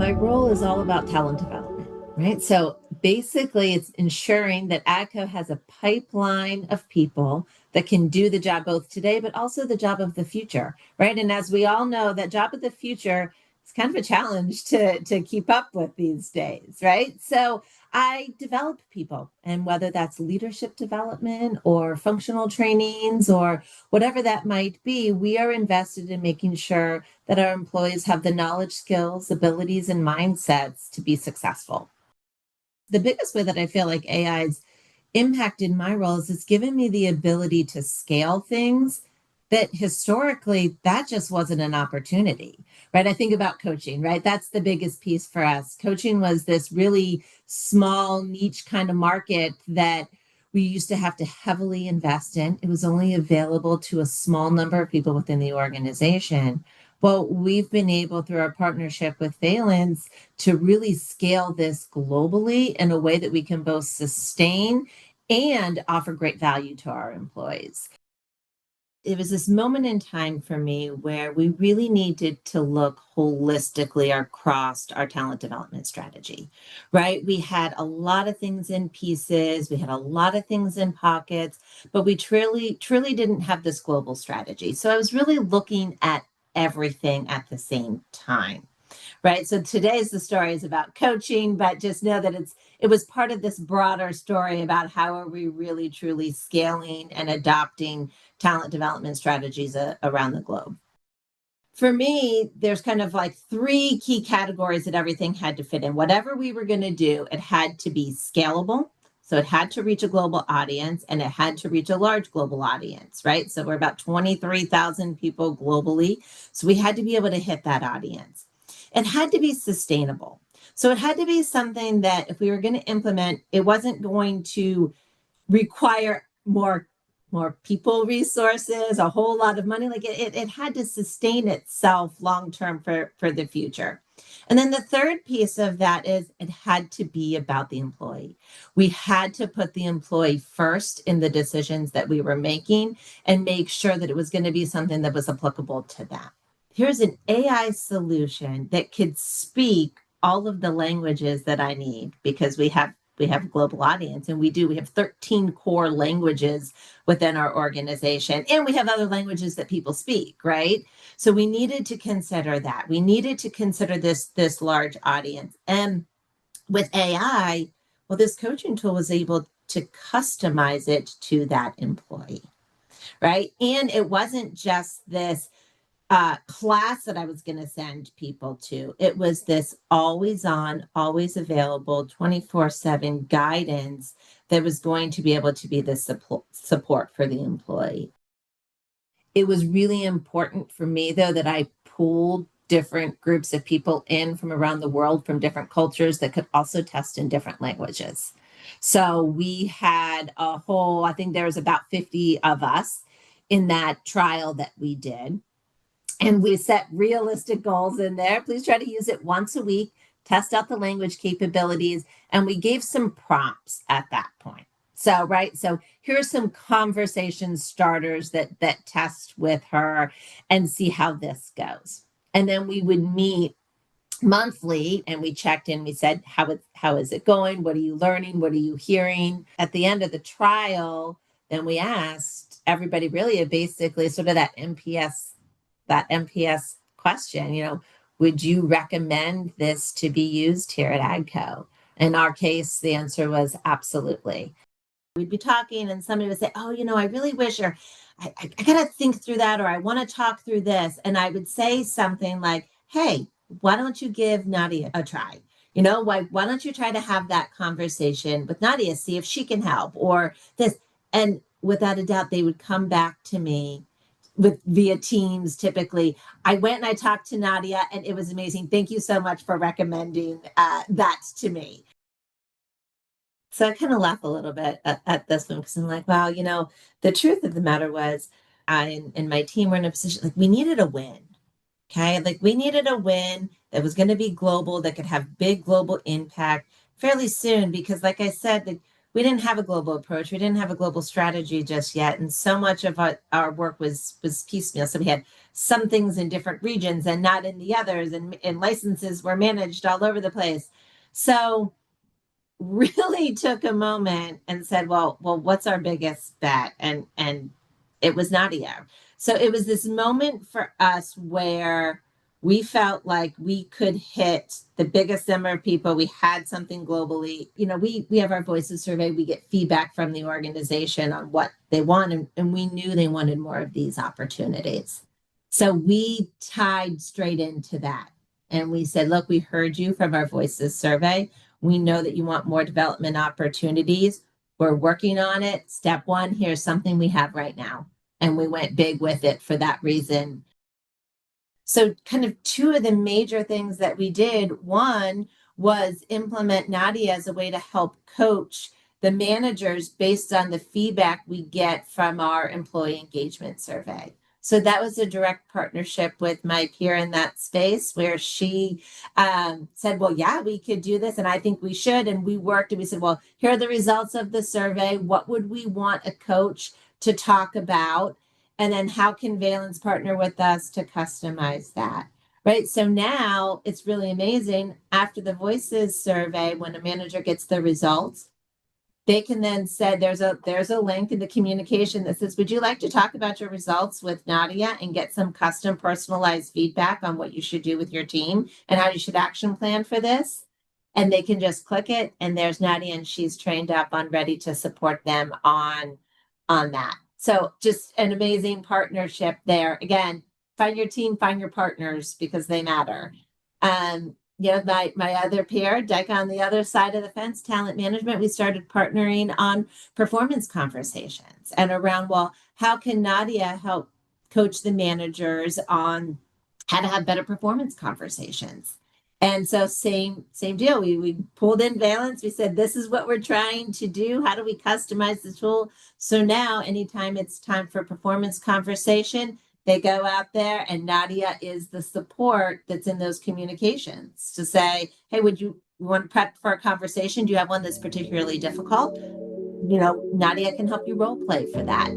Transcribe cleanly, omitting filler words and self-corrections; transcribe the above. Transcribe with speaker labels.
Speaker 1: My role is all about talent development, right? So basically, it's ensuring that AGCO has a pipeline of people that can do the job both today, but also the job of the future, right? And as we all know, that job of the future is kind of a challenge to keep up with these days, right? So I develop people, and whether that's leadership development or functional trainings or whatever that might be, we are invested in making sure that our employees have the knowledge, skills, abilities, and mindsets to be successful. The biggest way that I feel like AI's impacted my role is it's given me the ability to scale things that historically that just wasn't an opportunity, right? I think about coaching, right? That's the biggest piece for us. Coaching was this really small niche kind of market that we used to have to heavily invest in. It was only available to a small number of people within the organization. Well, we've been able, through our partnership with Valence, to really scale this globally in a way that we can both sustain and offer great value to our employees. It was this moment in time for me where we really needed to look holistically across our talent development strategy, right? We had a lot of things in pieces, we had a lot of things in pockets, but we truly didn't have this global strategy. So I was really looking at everything at the same time, right? So today's the story is about coaching, but just know that it was part of this broader story about how are we really truly scaling and adopting talent development strategies around the globe. For me, there's kind of like three key categories that everything had to fit in. Whatever we were going to do, it had to be scalable. So it had to reach a global audience and it had to reach a large global audience, right? So we're about 23,000 people globally. So we had to be able to hit that audience. It had to be sustainable. So it had to be something that if we were going to implement, it wasn't going to require more people resources, a whole lot of money. Like it had to sustain itself long term for the future. And then the third piece of that is it had to be about the employee. We had to put the employee first in the decisions that we were making and make sure that it was going to be something that was applicable to them. Here's an AI solution that could speak all of the languages that I need because we have a global audience and we have 13 core languages within our organization and we have other languages that people speak, right? So we needed to consider that. We needed to consider this large audience. And with AI, well, this coaching tool was able to customize it to that employee, right? And it wasn't just this class that I was going to send people to. It was this always on, always available, 24/7 guidance that was going to be able to be the support for the employee. It was really important for me, though, that I pooled different groups of people in from around the world, from different cultures that could also test in different languages. So we had a whole, I think there was about 50 of us in that trial that we did. And we set realistic goals in there. Please try to use it once a week, test out the language capabilities, and we gave some prompts at that point. So, right, so here's some conversation starters that test with her and see how this goes. And then we would meet monthly and we checked in. We said, how is it going? What are you learning? What are you hearing? At the end of the trial, then we asked everybody really basically sort of that NPS question, would you recommend this to be used here at AGCO? In our case, the answer was absolutely. We'd be talking and somebody would say, oh, I really wish, or I got to think through that, or I want to talk through this. And I would say something like, hey, why don't you give Nadia a try? Why don't you try to have that conversation with Nadia, see if she can help or this. And without a doubt, they would come back to me via Teams. Typically, I went and I talked to Nadia and it was amazing. Thank you so much for recommending that to me. So I kind of laugh a little bit at this one because I'm like, wow, the truth of the matter was I and my team were in a position like we needed a win. Okay. Like we needed a win that was going to be global, that could have big global impact fairly soon. Because like I said, we didn't have a global approach. We didn't have a global strategy just yet. And so much of our work was piecemeal. So we had some things in different regions and not in the others. And licenses were managed all over the place. So really took a moment and said, well, what's our biggest bet? And it was Nadia. So it was this moment for us where we felt like we could hit the biggest number of people. We had something globally. We have our voices survey. We get feedback from the organization on what they want, and we knew they wanted more of these opportunities. So we tied straight into that. And we said, look, we heard you from our voices survey. We know that you want more development opportunities. We're working on it. Step one, here's something we have right now. And we went big with it for that reason. So kind of two of the major things that we did, one was implement Nadia as a way to help coach the managers based on the feedback we get from our employee engagement survey. So that was a direct partnership with my peer in that space where she said, well, yeah, we could do this. And I think we should. And we worked and we said, well, here are the results of the survey. What would we want a coach to talk about? And then how can Valence partner with us to customize that? Right. So now it's really amazing. After the voices survey, when a manager gets the results, they can then say there's a link in the communication that says, would you like to talk about your results with Nadia and get some custom personalized feedback on what you should do with your team and how you should action plan for this? And they can just click it, and there's Nadia, and she's trained up on ready to support them on that. So just an amazing partnership there. Again, find your team, find your partners because they matter. My other peer, Dyke on the other side of the fence, talent management, we started partnering on performance conversations and around, well, how can Nadia help coach the managers on how to have better performance conversations? And so same deal. We pulled in Valence. We said, this is what we're trying to do. How do we customize the tool? So now anytime it's time for performance conversation, they go out there and Nadia is the support that's in those communications to say, hey, would you want to prep for a conversation? Do you have one that's particularly difficult? Nadia can help you role play for that.